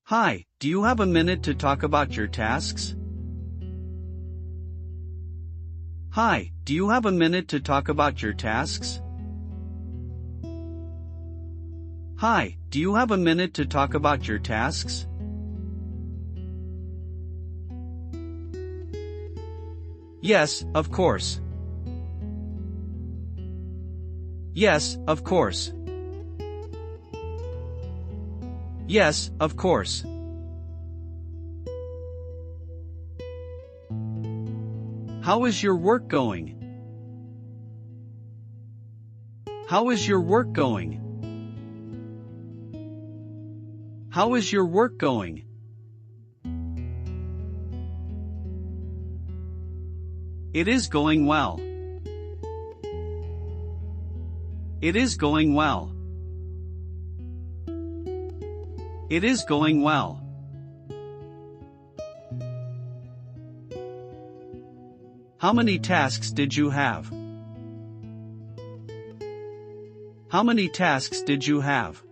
Hi, do you have a minute to talk about your tasks? Hi, do you have a minute to talk about your tasks? Hi, do you have a minute to talk about your tasks? Yes, of course. Yes, of course. Yes, of course. How is your work going? How is your work going? How is your work going? It is going well. It is going well. It is going well. How many tasks did you have? How many tasks did you have?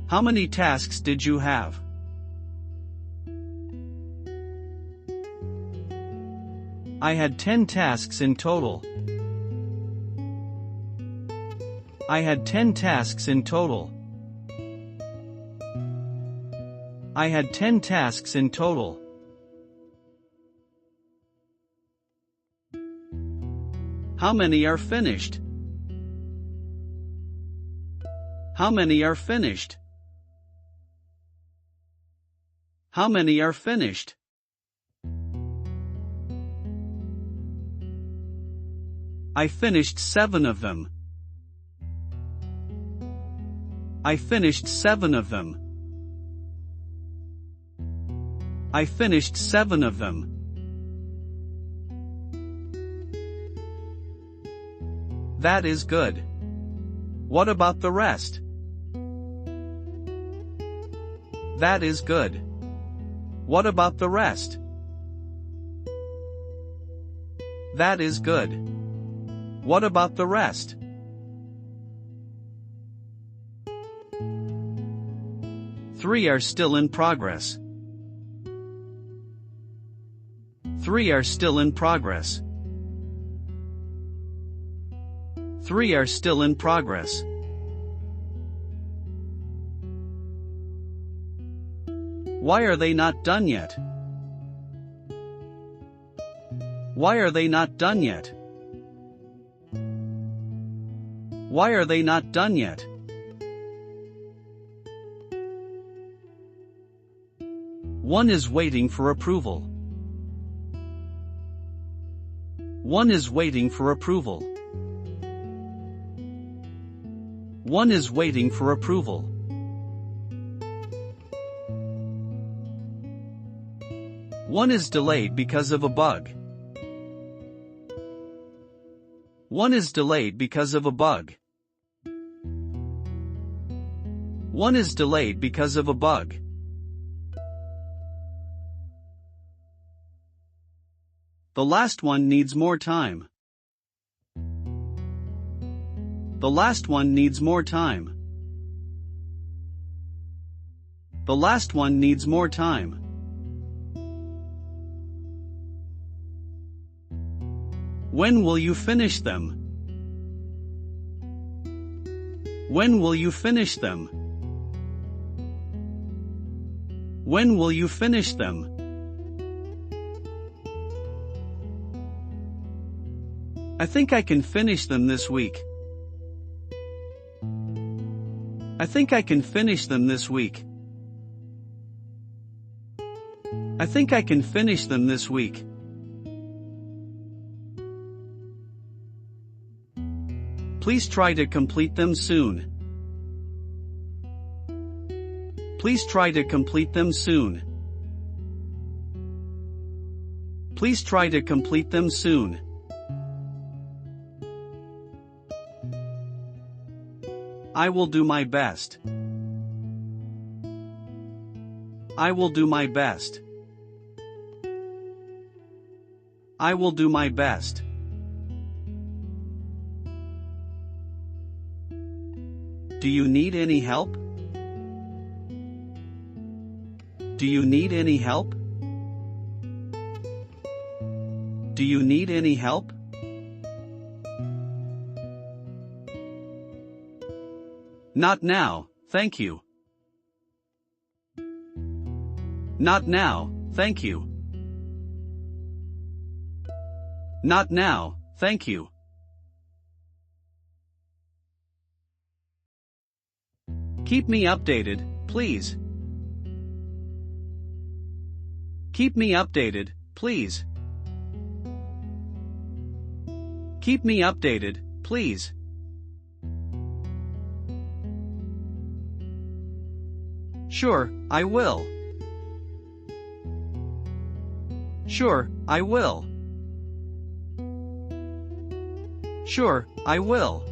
How many tasks did you have? I had 10 tasks in total. I had 10 tasks in total. I had 10 tasks in total. How many are finished? How many are finished? How many are finished? I finished 7 of them. I finished 7 of them. I finished 7 of them. That is good. What about the rest? That is good. What about the rest? That is good. What about the rest? Three are still in progress. 3 are still in progress. 3 are still in progress. Why are they not done yet? Why are they not done yet? Why are they not done yet? One is waiting for approval. One is waiting for approval. One is waiting for approval. One is delayed because of a bug. One is delayed because of a bug. One is delayed because of a bug. The last one needs more time. The last one needs more time. The last one needs more time. When will you finish them? When will you finish them? When will you finish them? I think I can finish them this week. I think I can finish them this week. I think I can finish them this week. Please try to complete them soon. Please try to complete them soon. Please try to complete them soon. I will do my best. I will do my best. I will do my best. Do you need any help? Do you need any help? Do you need any help? Not now, thank you. Not now, thank you. Not now, thank you. Keep me updated, please. Keep me updated, please. Keep me updated, please. Sure, I will. Sure, I will. Sure, I will.